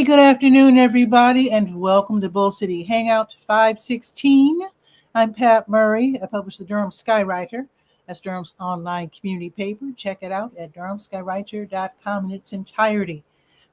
Hey, good afternoon, everybody, and welcome to Bull City Hangout 516. I'm Pat Murray. I publish the Durham Skywriter. That's Durham's online community paper. Check it out at durhamskywriter.com in its entirety.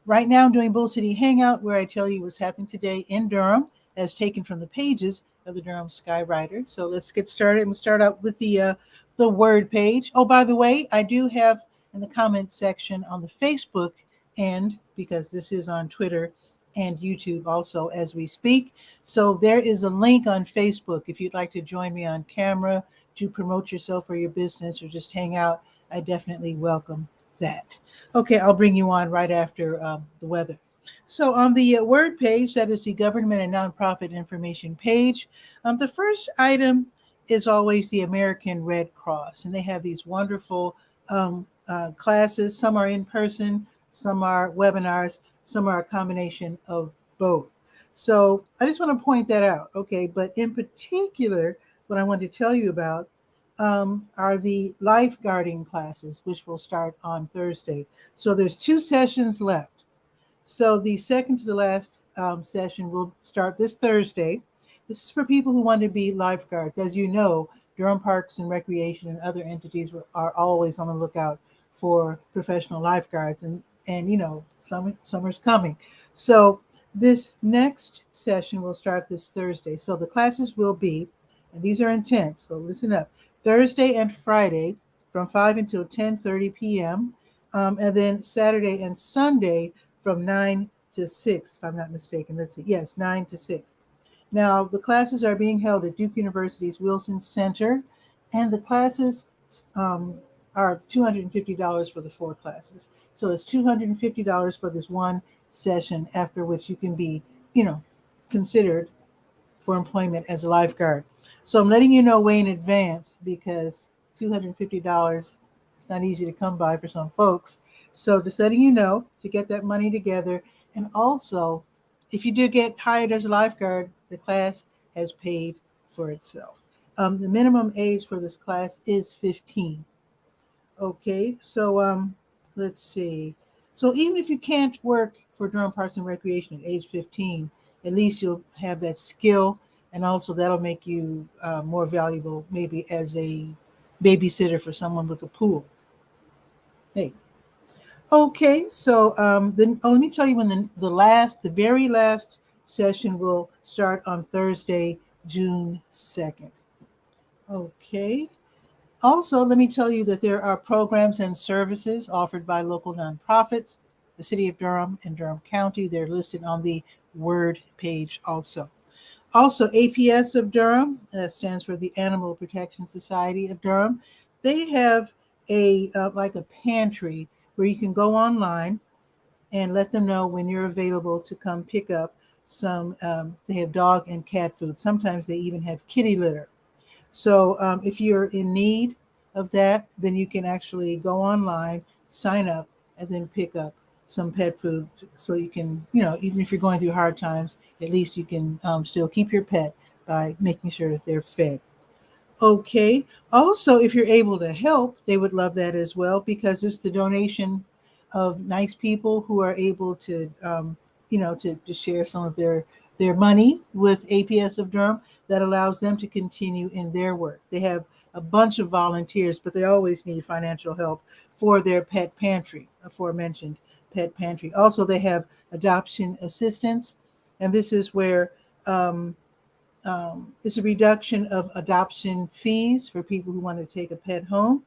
Right now, I'm doing Bull City Hangout, where I tell you what's happening today in Durham, as taken from the pages of the Durham Skywriter. So let's get started. We'll start out with the word page. Oh, by the way, I do have in the comment section on the Facebook end, because this is on Twitter and YouTube also as we speak. So there is a link on Facebook if you'd like to join me on camera to promote yourself or your business or just hang out. I definitely welcome that. Okay, I'll bring you on right after the weather. So on the word page, that is the government and nonprofit information page, the first item is always the American Red Cross, and they have these wonderful classes. Some are in person, some are webinars, some are a combination of both. So I just want to point that out, okay? But in particular, what I want to tell you about are the lifeguarding classes, which will start on Thursday. So there's 2 sessions left. So the second to the last session will start this Thursday. This is for people who want to be lifeguards. As you know, Durham Parks and Recreation and other entities are always on the lookout for professional lifeguards, and you know, summer's coming. So this next session will start this Thursday. So the classes will be, and these are intense, so listen up, Thursday and Friday from 5 until 10:30 p.m. And then Saturday and Sunday from 9 to 6, if I'm not mistaken. Let's see. Yes, 9 to 6. Now, the classes are being held at Duke University's Wilson Center, and the classes are $250 for the 4 classes. So it's $250 for this one session, after which you can be, considered for employment as a lifeguard. So I'm letting you know way in advance, because $250 is not easy to come by for some folks. So just letting you know to get that money together. And also, if you do get hired as a lifeguard, the class has paid for itself. The minimum age for this class is 15. Okay, so let's see. So even if you can't work for Durham Parks and Recreation at age 15, at least you'll have that skill, and also that'll make you more valuable, maybe as a babysitter for someone with a pool. Hey. Okay, so then let me tell you when the very last session will start on Thursday, June 2nd. Okay. Also, let me tell you that there are programs and services offered by local nonprofits, the City of Durham and Durham County. They're listed on the word page also. Also, APS of Durham, that stands for the Animal Protection Society of Durham. They have like a pantry where you can go online and let them know when you're available to come pick up some. They have dog and cat food. Sometimes they even have kitty litter. So if you're in need of that, then you can actually go online, sign up, and then pick up some pet food, so you can, even if you're going through hard times, at least you can still keep your pet by making sure that they're fed. Okay. Also, if you're able to help, they would love that as well, because it's the donation of nice people who are able to, to share some of their money with APS of Durham that allows them to continue in their work. They have a bunch of volunteers, but they always need financial help for their pet pantry, aforementioned pet pantry. Also, they have adoption assistance, and this is where it's a reduction of adoption fees for people who want to take a pet home.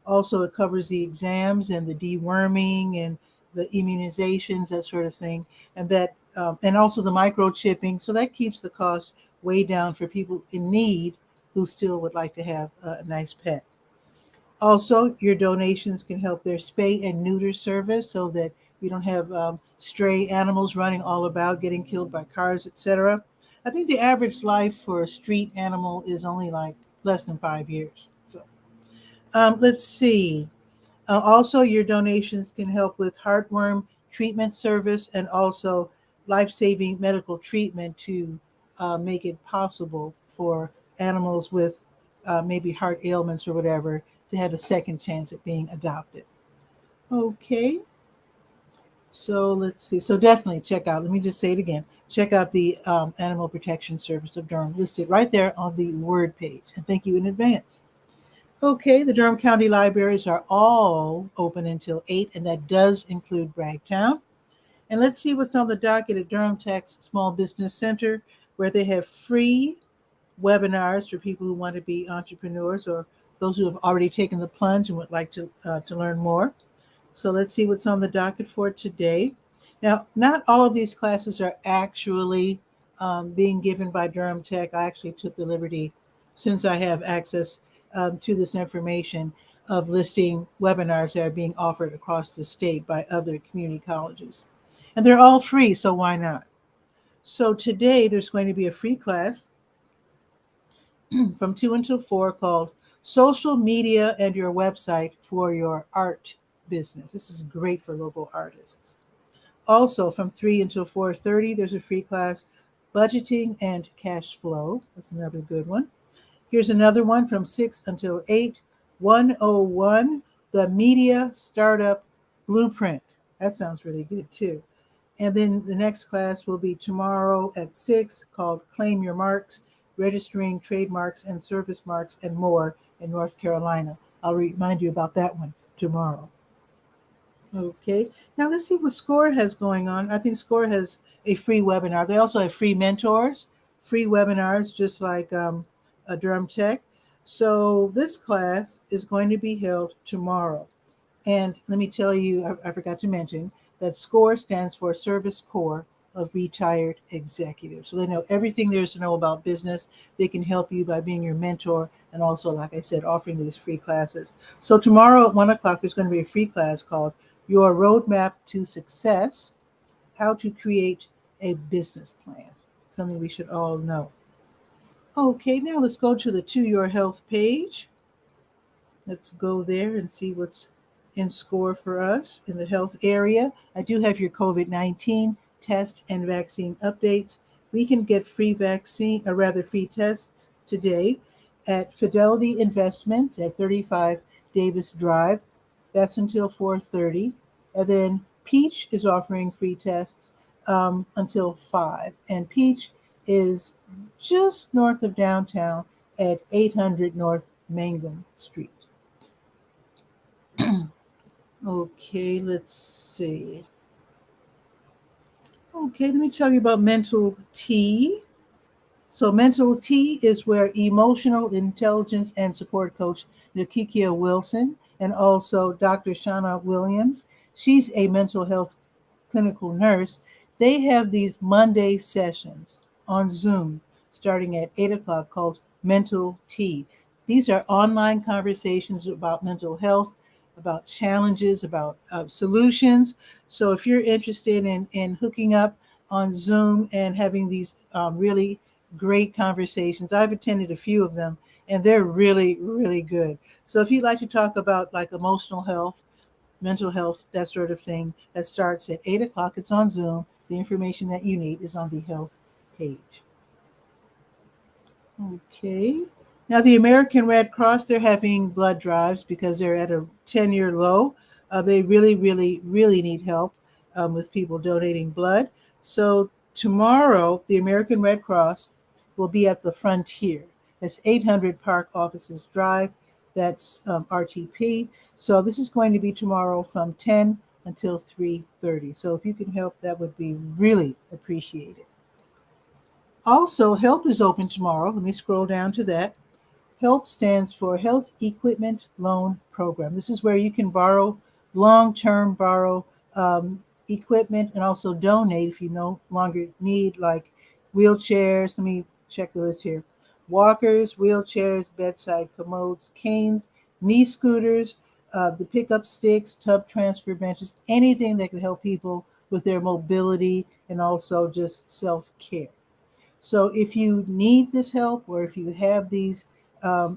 Also, it covers the exams and the deworming and the immunizations, that sort of thing, and also the microchipping. So that keeps the cost way down for people in need who still would like to have a nice pet. Also, your donations can help their spay and neuter service, so that we don't have stray animals running all about, getting killed by cars, etc. I think the average life for a street animal is only like less than 5 years. So let's see. Also, your donations can help with heartworm treatment service, and also life-saving medical treatment to make it possible for animals with maybe heart ailments or whatever to have a second chance at being adopted. Okay. So let's see. So definitely check out, let me just say it again. Check out the Animal Protection Service of Durham, listed right there on the word page. And thank you in advance. Okay, the Durham County Libraries are all open until 8, and that does include Bragtown. And let's see what's on the docket at Durham Tech's Small Business Center, where they have free webinars for people who want to be entrepreneurs or those who have already taken the plunge and would like to learn more. So let's see what's on the docket for today. Now, not all of these classes are actually being given by Durham Tech. I actually took the liberty, since I have access to this information, of listing webinars that are being offered across the state by other community colleges. And they're all free, so why not? So today there's going to be a free class from 2 until 4 called Social Media and Your Website for Your Art Business. This is great for local artists. Also, from 3 until 4:30, there's a free class, Budgeting and Cash Flow. That's another good one. Here's another one from 6 until 8, 101, the Media Startup Blueprint. That sounds really good too. And then the next class will be tomorrow at 6, called Claim Your Marks, Registering Trademarks and Service Marks and More in North Carolina. I'll remind you about that one tomorrow. Okay, now let's see what SCORE has going on. I think SCORE has a free webinar. They also have free mentors, free webinars, just like Durham Tech. So this class is going to be held tomorrow. And let me tell you, I forgot to mention that SCORE stands for Service Corps of Retired Executives. So they know everything there is to know about business. They can help you by being your mentor and also, like I said, offering these free classes. So tomorrow at 1 o'clock, there's going to be a free class called Your Roadmap to Success, How to Create a Business Plan, something we should all know. Okay, now let's go to the To Your Health page. Let's go there and see what's in SCORE for us in the health area. I do have your COVID-19 test and vaccine updates. We can get free vaccine, or rather free tests today at Fidelity Investments at 35 Davis Drive. That's until 4:30. And then Peach is offering free tests until 5. And Peach is just north of downtown at 800 North Mangum Street. Okay, let's see. Okay, let me tell you about Mental T. So Mental T is where emotional intelligence and support coach Nakikia Wilson and also Dr. Shauna Williams, she's a mental health clinical nurse. They have these Monday sessions on Zoom starting at 8 o'clock called Mental T. These are online conversations about mental health, about challenges, about solutions. So if you're interested in hooking up on Zoom and having these really great conversations, I've attended a few of them and they're really, really good. So if you'd like to talk about like emotional health, mental health, that sort of thing, that starts at 8 o'clock. It's on Zoom. The information that you need is on the health page. Okay. Now, the American Red Cross, they're having blood drives because they're at a 10-year low. They really, really, really need help with people donating blood. So tomorrow, the American Red Cross will be at the Frontier. That's 800 Park Offices Drive. That's RTP. So this is going to be tomorrow from 10 until 3:30. So if you can help, that would be really appreciated. Also, HELP is open tomorrow. Let me scroll down to that. HELP stands for Health Equipment Loan Program. This is where you can borrow, long-term borrow equipment and also donate if you no longer need, like wheelchairs. Let me check the list here. Walkers, wheelchairs, bedside commodes, canes, knee scooters, the pickup sticks, tub transfer benches, anything that can help people with their mobility and also just self-care. So if you need this help or if you have these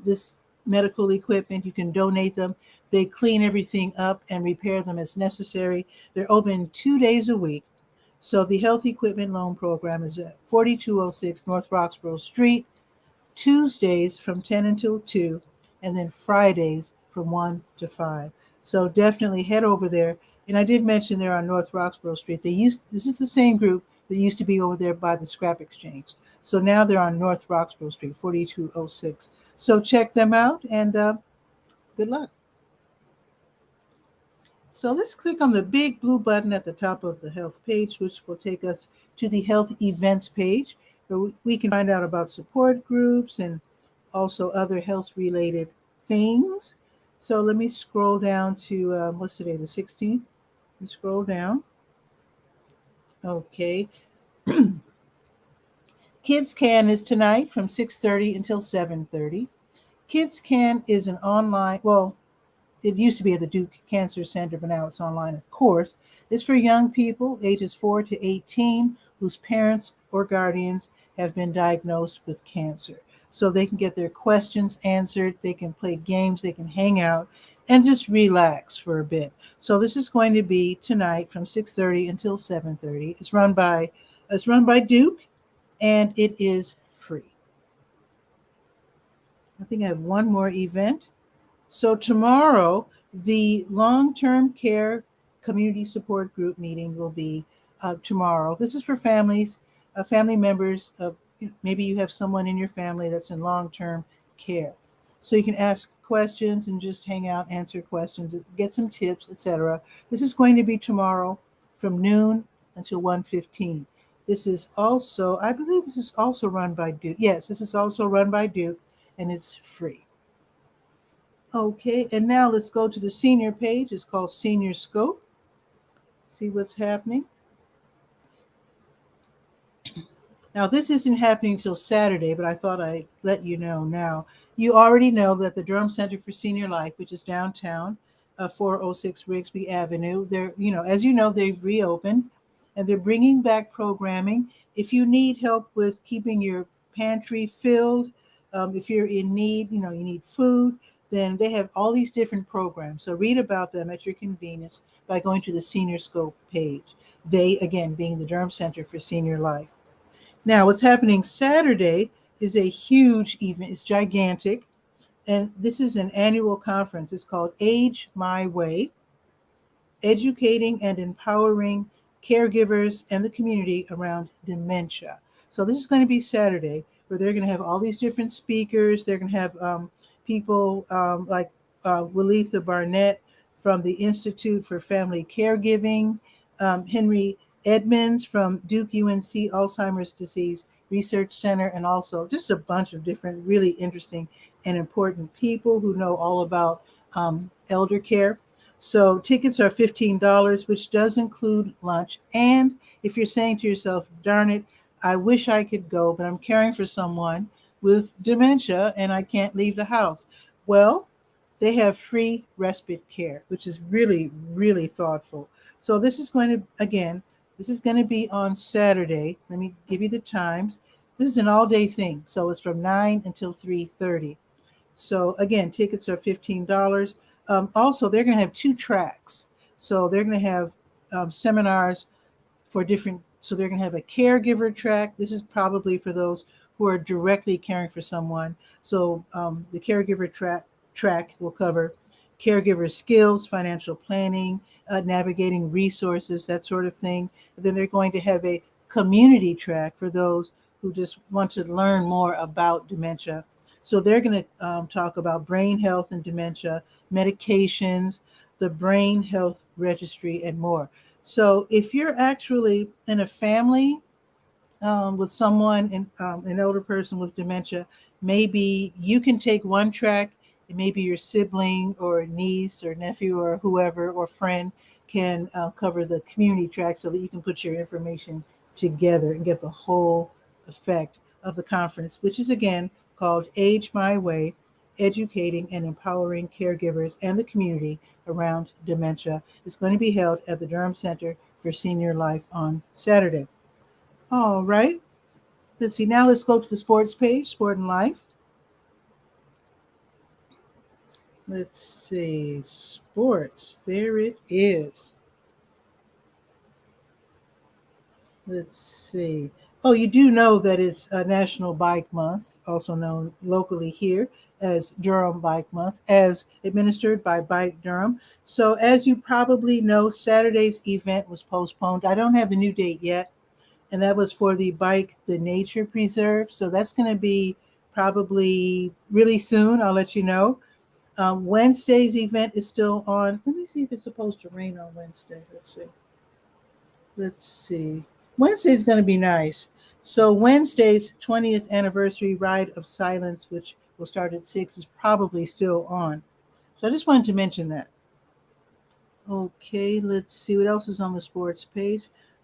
this medical equipment, you can donate them. They clean everything up and repair them as necessary. They're open 2 days a week. So the Health Equipment Loan Program is at 4206 North Roxborough Street, Tuesdays from 10 until 2, and then Fridays from 1 to 5. So definitely head over there. And I did mention they're on North Roxborough Street. This is the same group that used to be over there by the scrap exchange. So now they're on North Roxborough Street, 4206. So check them out and good luck. So let's click on the big blue button at the top of the health page, which will take us to the health events page, where we can find out about support groups and also other health related things. So let me scroll down to, what's today, the 16th? Let me scroll down. Okay. Kids Can is tonight from 6:30 until 7:30. Kids Can is an online, well, it used to be at the Duke Cancer Center, but now it's online, of course. It's for young people ages 4 to 18 whose parents or guardians have been diagnosed with cancer. So they can get their questions answered, they can play games, they can hang out and just relax for a bit. So this is going to be tonight from 6:30 until 7:30. It's run by Duke, and it is free. I think I have one more event. So tomorrow, the long-term care community support group meeting will be tomorrow. This is for families, family members. Maybe you have someone in your family that's in long-term care. So you can ask questions and just hang out, answer questions, get some tips, etc. This is going to be tomorrow from noon until 1:15. This is also, I believe this is also run by Duke. Yes, this is also run by Duke, and it's free. Okay, and now let's go to the senior page. It's called Senior Scope. See what's happening. Now, this isn't happening until Saturday, but I thought I'd let you know now. You already know that the Durham Center for Senior Life, which is downtown, 406 Rigsby Avenue, as you know, they've reopened and they're bringing back programming. If you need help with keeping your pantry filled, if you're in need, you need food, then they have all these different programs. So read about them at your convenience by going to the Senior Scope page. They, again, being the Durham Center for Senior Life. Now, what's happening Saturday is a huge event. It's gigantic. And this is an annual conference. It's called Age My Way, Educating and Empowering Caregivers and the Community Around Dementia. So this is going to be Saturday, where they're going to have all these different speakers. They're going to have people like Walitha Barnett from the Institute for Family Caregiving, Henry Edmonds from Duke UNC Alzheimer's Disease Research Center, and also just a bunch of different really interesting and important people who know all about elder care. So tickets are $15, which does include lunch. And if you're saying to yourself, darn it, I wish I could go, but I'm caring for someone with dementia and I can't leave the house. Well, they have free respite care, which is really, really thoughtful. So this is going to be on Saturday. Let me give you the times. This is an all-day thing, so it's from 9 until 3:30. So again, tickets are $15. Also, they're going to have 2 tracks. So they're going to have seminars for different. So they're going to have a caregiver track. This is probably for those who are directly caring for someone. So the caregiver track will cover caregiver skills, financial planning, navigating resources, that sort of thing. And then they're going to have a community track for those who just want to learn more about dementia. So they're going to talk about brain health and dementia, medications, the brain health registry, and more. So if you're actually in a family with someone, an older person with dementia, maybe you can take one track, and maybe your sibling or niece or nephew or whoever or friend can cover the community track so that you can put your information together and get the whole effect of the conference, which is again called Age My Way, Educating and Empowering Caregivers and the Community Around Dementia. It's going to be held at the Durham Center for Senior Life on Saturday. All right. Let's see. Now let's go to the sports page, Sport and Life. Let's see. Sports. There it is. Let's see. Oh, you do know that it's a National Bike Month, also known locally here as Durham Bike Month, as administered by Bike Durham. So, as you probably know, Saturday's event was postponed. I don't have the new date yet, and that was for the Bike the Nature Preserve. So, that's going to be probably really soon. I'll let you know. Wednesday's event is still on. Let me see if it's supposed to rain on Wednesday. Let's see. Let's see. Wednesday's going to be nice. So Wednesday's 20th anniversary Ride of Silence, which will start at 6, is probably still on. So I just wanted to mention that. Okay, let's see what else is on the sports page.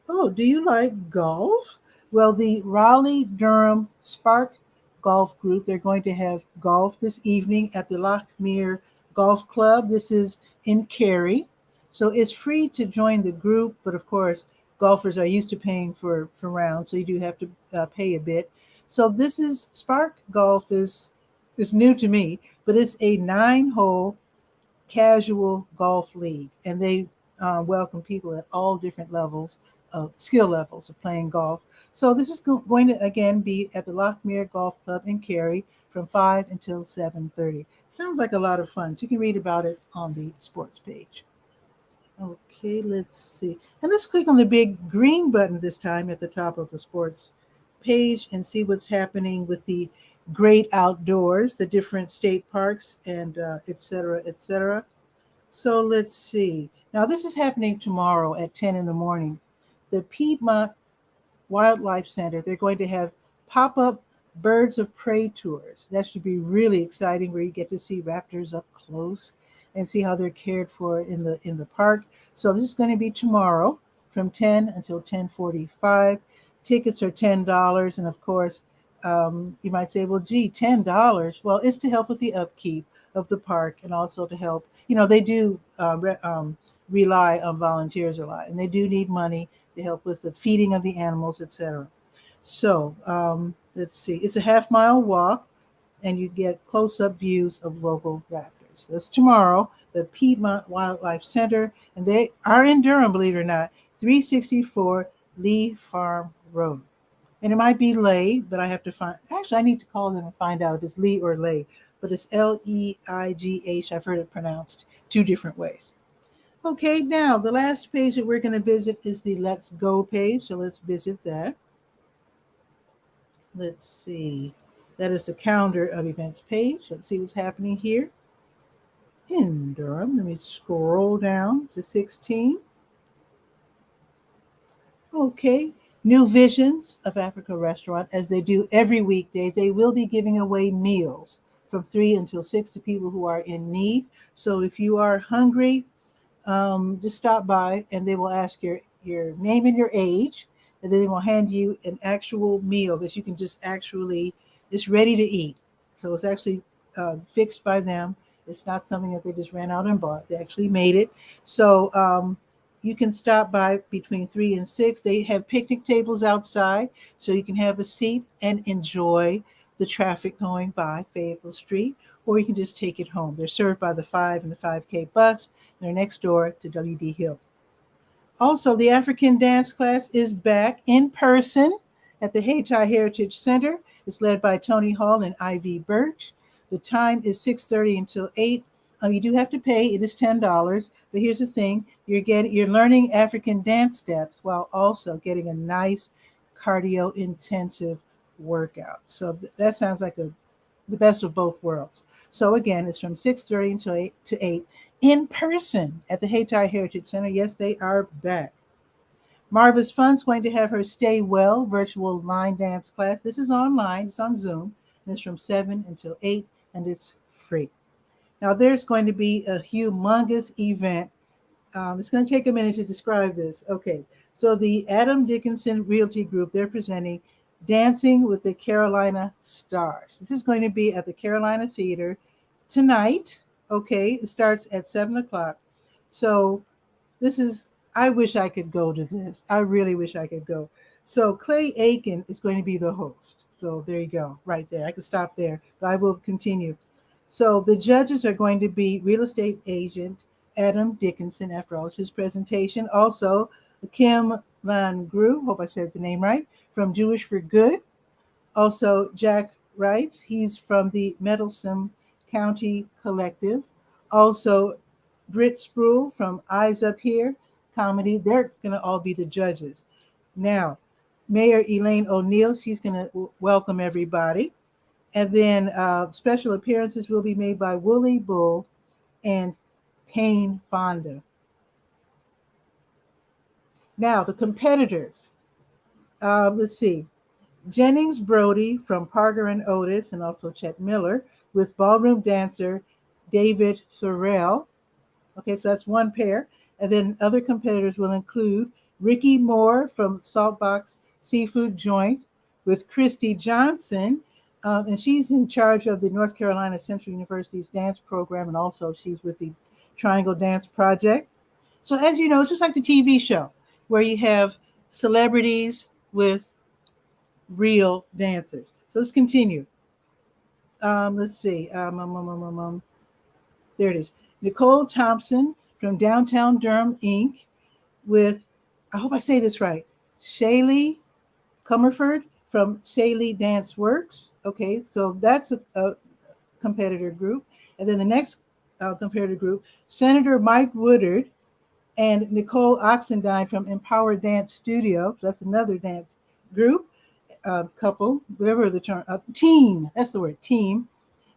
Oh, do you like golf? Well, the Raleigh Durham Spark Golf Group, they're going to have golf this evening at the 𝗕𝗨𝗟𝗟 Golf Club. This is in Cary. So it's free to join the group, but of course, golfers are used to paying for rounds, so you do have to pay a bit. So this is Spark Golf is new to me, but it's a 9-hole casual golf league, and they welcome people at all different levels of skill levels of playing golf. So this is going to again be at the 𝗕𝗨𝗟𝗟 Golf Club in Cary from 5 until 7:30. Sounds like a lot of fun. So you can read about it on the sports page. Okay, let's see. And let's click on the big green button this time at the top of the sports page and see what's happening with the great outdoors, the different state parks, and et cetera, et cetera. So let's see. Now, this is happening tomorrow at 10 in the morning. The Piedmont Wildlife Center, they're going to have pop-up birds of prey tours. That should be really exciting, where you get to see raptors up close and see how they're cared for in the park. So this is going to be tomorrow from 10 until 10:45. Tickets are $10, and of course, you might say, well, gee, $10. Well, it's to help with the upkeep of the park, and also to help. They do rely on volunteers a lot, and they do need money to help with the feeding of the animals, etc. So let's see. It's a half-mile walk, and you get close-up views of local raptors. That's tomorrow, the Piedmont Wildlife Center, and they are in Durham, believe it or not, 364 Lee Farm Road. And it might be Lay, but I have to I need to call them and find out if it's Lee or Lay, but it's Leigh. I've heard it pronounced 2 different ways. Okay, now the last page that we're going to visit is the Let's Go page, so let's visit that. Let's see. That is the calendar of events page. Let's see what's happening here in Durham. Let me scroll down to 16. Okay, New Visions of Africa restaurant, as they do every weekday, they will be giving away meals from 3 until 6 to people who are in need. So if you are hungry, just stop by, and they will ask your name and your age, and then they will hand you an actual meal that you can it's ready to eat. So it's actually fixed by them. It's not something that they just ran out and bought. They actually made it. So you can stop by between 3 and 6. They have picnic tables outside, so you can have a seat and enjoy the traffic going by Fayetteville Street, or you can just take it home. They're served by the 5 and the 5K bus, and they're next door to W.D. Hill. Also, the African dance class is back in person at the 𝗕𝗨𝗟𝗟𝗟 Heritage Center. It's led by Tony Hall and Ivy Birch. The time is 6:30 until 8. You do have to pay. It is $10. But here's the thing: you're learning African dance steps while also getting a nice cardio intensive workout. So that sounds like the best of both worlds. So again, it's from 6:30 until 8 in person at the 𝗕𝗨𝗟𝗟𝗟 Heritage Center. Yes, they are back. Marva's Fun's going to have her Stay Well virtual line dance class. This is online. It's on Zoom, and it's from 7 until 8, and it's free. Now, there's going to be a humongous event. It's going to take a minute to describe this. Okay, so the Adam Dickinson Realty Group, they're presenting Dancing with the Carolina Stars. This is going to be at the Carolina Theater tonight. Okay, it starts at 7 o'clock. So I wish I could go to this. I really wish I could go. So Clay Aiken is going to be the host. So there you go, right there. I could stop there, but I will continue. So the judges are going to be real estate agent Adam Dickinson, after all, it's his presentation. Also, 𝗕𝗨𝗟𝗟, hope I said the name right, from Jewish for Good. Also, Jack Wrights, he's from the Meddlesome County Collective. Also, Britt Spruill from Eyes Up Here Comedy. They're going to all be the judges. Now, Mayor Elaine O'Neill, she's going to welcome everybody. And then special appearances will be made by Wooly Bull and Payne Fonda. Now, the competitors. Let's see. Jennings Brody from Parker and Otis, and also Chet Miller, with ballroom dancer David Sorrell. Okay, so that's one pair. And then other competitors will include Ricky Moore from Saltbox Seafood Joint, with Christy Johnson, and she's in charge of the North Carolina Central University's dance program, and also she's with the Triangle Dance Project. So as you know, it's just like the TV show where you have celebrities with real dancers. So let's continue. Let's see. There it is. Nicole Thompson from Downtown Durham, Inc., with, I hope I say this right, 𝗕𝗨𝗟𝗟 from 𝗕𝗨 Dance Works. Okay, so that's a competitor group. And then the next competitor group, Senator Mike Woodard and Nicole Oxendine from Empower Dance Studio. So that's another dance group, couple, whatever the term, team. That's the word, team.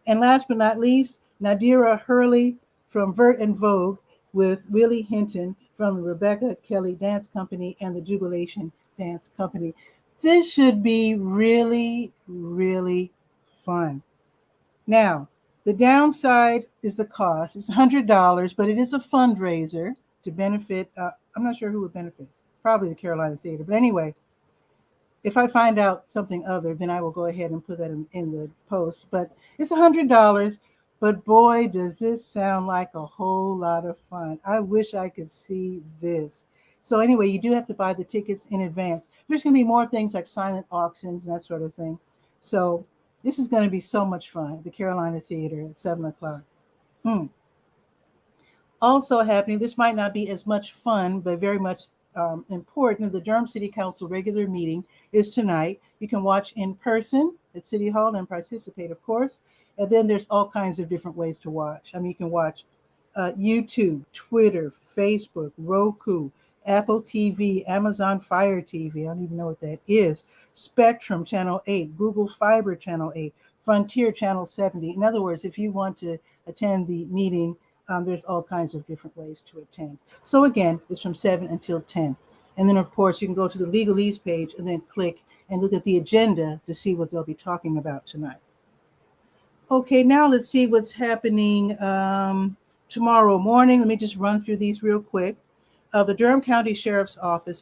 And last but not least, Nadira Hurley from Vert and Vogue, with Willie Hinton from the Rebecca Kelly Dance Company and the Jubilation Dance Company. This should be really, really fun. Now, the downside is the cost. It's $100, but it is a fundraiser to benefit, I'm not sure who would benefit, probably the Carolina Theater. But anyway, if I find out something other, then I will go ahead and put that in the post. But it's $100, but boy, does this sound like a whole lot of fun. I wish I could see this. So anyway, you do have to buy the tickets in advance. There's going to be more things like silent auctions and that sort of thing. So this is going to be so much fun. The Carolina Theater at 7 o'clock. Also happening, this might not be as much fun, but very much important. The Durham City Council regular meeting is tonight. You can watch in person at City Hall and participate, of course. And then there's all kinds of different ways to watch. I mean, you can watch YouTube, Twitter, Facebook, Roku, Apple TV, Amazon Fire TV. I don't even know what that is. Spectrum Channel 8, Google Fiber Channel 8, Frontier Channel 70. In other words, if you want to attend the meeting, there's all kinds of different ways to attend. So again, it's from 7 until 10. And then, of course, you can go to the legalese page and then click and look at the agenda to see what they'll be talking about tonight. Okay, now let's see what's happening tomorrow morning. Let me just run through these real quick. The Durham County Sheriff's Office,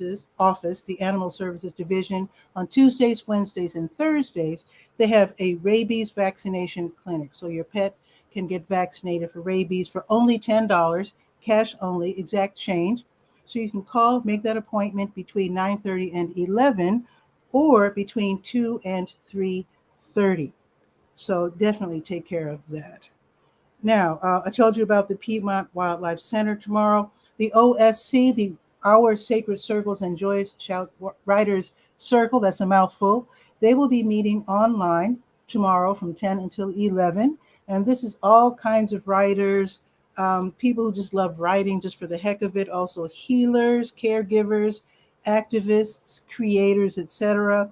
the Animal Services Division, on Tuesdays, Wednesdays, and Thursdays, they have a rabies vaccination clinic. So your pet can get vaccinated for rabies for only $10, cash only, exact change. So you can call, make that appointment between 9:30 and 11, or between 2 and 3:30. So definitely take care of that. Now, I told you about the Piedmont Wildlife Center tomorrow. The OSC, the Our Sacred Circles and Joyous Shout Writers Circle, that's a mouthful. They will be meeting online tomorrow from 10 until 11. And this is all kinds of writers, people who just love writing just for the heck of it. Also healers, caregivers, activists, creators, etc.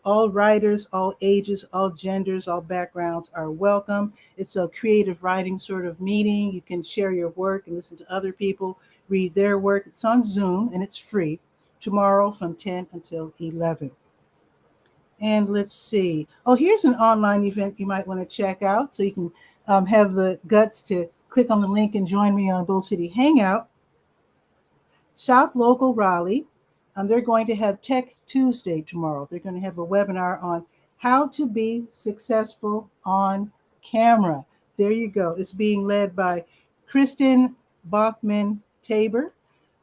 All writers, all ages, all genders, all backgrounds are welcome. It's a creative writing sort of meeting. You can share your work and listen to other people read their work. It's on Zoom and it's free tomorrow from 10 until 11. And let's see. Oh, here's an online event you might want to check out. So you can have the guts to click on the link and join me on Bull City Hangout. Shop Local Raleigh. They're going to have Tech Tuesday tomorrow. They're going to have a webinar on how to be successful on camera. There you go. It's being led by Kristen Bachman-Tabor.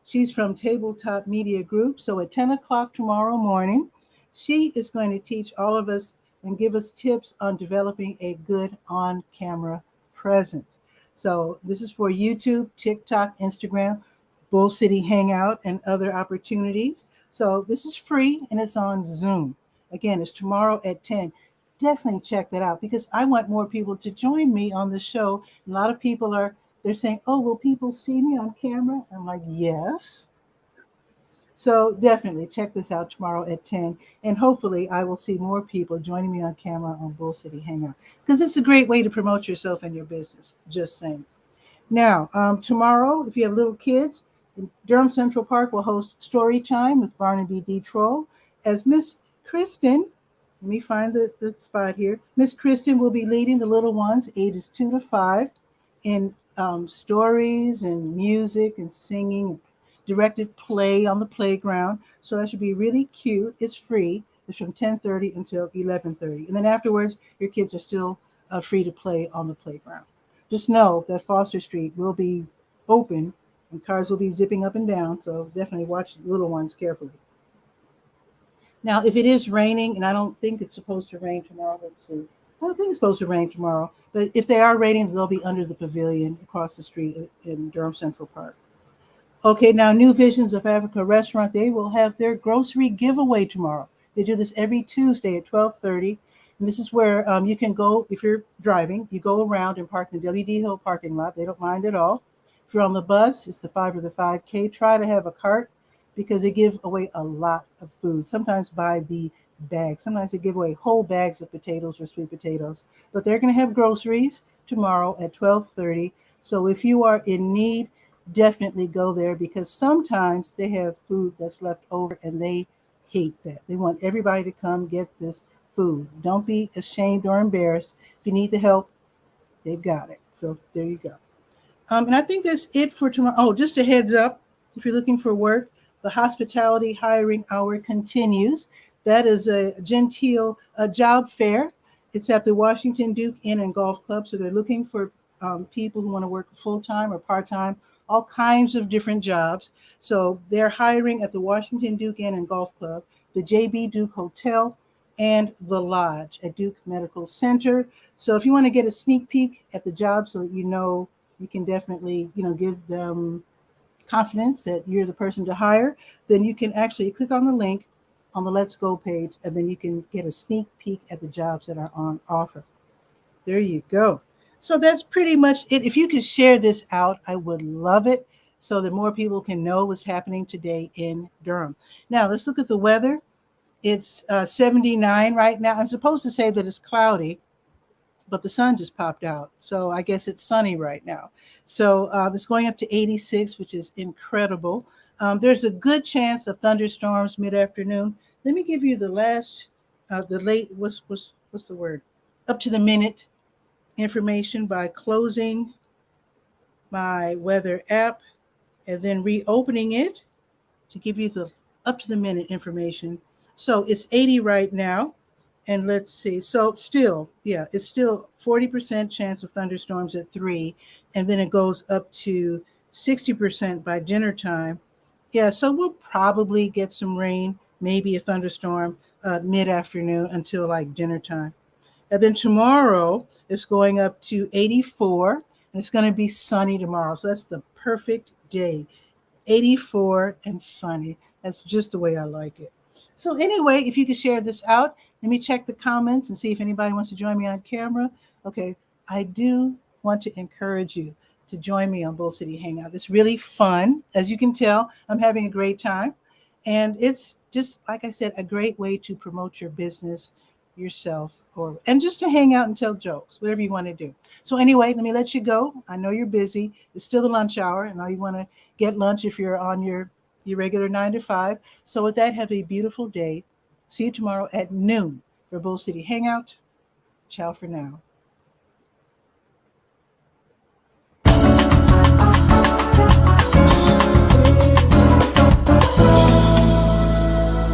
She's from Tabletop Media Group. So at 10 o'clock tomorrow morning, she is going to teach all of us and give us tips on developing a good on-camera presence. So this is for YouTube, TikTok, Instagram. Bull City Hangout and other opportunities. So this is free and it's on Zoom. Again, it's tomorrow at 10. Definitely check that out because I want more people to join me on the show. A lot of people they're saying, "Oh, will people see me on camera?" I'm like, "Yes." So definitely check this out tomorrow at 10. And hopefully I will see more people joining me on camera on Bull City Hangout because it's a great way to promote yourself and your business. Just saying. Now, tomorrow, if you have little kids, Durham Central Park will host Story Time with Barnaby D. Troll as Miss Kristen. Let me find the spot here. Miss Kristen will be leading the little ones, ages 2 to 5, in stories and music and singing, directed play on the playground. So that should be really cute. It's free. It's from 10:30 until 11:30. And then afterwards, your kids are still free to play on the playground. Just know that Foster Street will be open and cars will be zipping up and down. So definitely watch the little ones carefully. Now, if it is raining, and I don't think it's supposed to rain tomorrow, let's see. I don't think it's supposed to rain tomorrow, but if they are raining, they'll be under the pavilion across the street in Durham Central Park. Okay, now New Visions of Africa Restaurant, they will have their grocery giveaway tomorrow. They do this every Tuesday at 12:30. And this is where you can go, if you're driving, you go around and park in the WD Hill parking lot. They don't mind at all. If you're on the bus, it's the 5 or the 5K. Try to have a cart because they give away a lot of food, sometimes by the bag. Sometimes they give away whole bags of potatoes or sweet potatoes. But they're going to have groceries tomorrow at 12:30. So if you are in need, definitely go there because sometimes they have food that's left over and they hate that. They want everybody to come get this food. Don't be ashamed or embarrassed. If you need the help, they've got it. So there you go. And I think that's it for tomorrow. Oh, just a heads up. If you're looking for work, the hospitality hiring hour continues. That is a genteel job fair. It's at the Washington Duke Inn and Golf Club. So they're looking for people who want to work full-time or part-time, all kinds of different jobs. So they're hiring at the Washington Duke Inn and Golf Club, the JB Duke Hotel, and the Lodge at Duke Medical Center. So if you want to get a sneak peek at the job so that you know you can definitely, give them confidence that you're the person to hire, then you can actually click on the link on the Let's Go page, and then you can get a sneak peek at the jobs that are on offer. There you go. So that's pretty much it. If you could share this out, I would love it so that more people can know what's happening today in Durham. Now, let's look at the weather. It's 79 right now. I'm supposed to say that it's cloudy, but the sun just popped out. So I guess it's sunny right now. So it's going up to 86, which is incredible. There's a good chance of thunderstorms mid-afternoon. Let me give you the last, what's the word? Up to the minute information by closing my weather app and then reopening it to give you the up to the minute information. So it's 80 right now. And let's see. So it's still 40% chance of thunderstorms at 3. And then it goes up to 60% by dinner time. Yeah, so we'll probably get some rain, maybe a thunderstorm mid-afternoon until like dinner time. And then tomorrow it's going up to 84, and it's going to be sunny tomorrow. So that's the perfect day. 84 and sunny. That's just the way I like it. So anyway, if you could share this out, let me check the comments and see if anybody wants to join me on camera. Okay, I do want to encourage you to join me on Bull City Hangout. It's really fun. As you can tell, I'm having a great time. And it's just, like I said, a great way to promote your business, yourself, and just to hang out and tell jokes, whatever you want to do. So anyway, let me let you go. I know you're busy. It's still the lunch hour, and now you want to get lunch if you're on your regular 9 to 5. So with that, have a beautiful day. See you tomorrow at noon for Bull City Hangout. Ciao for now.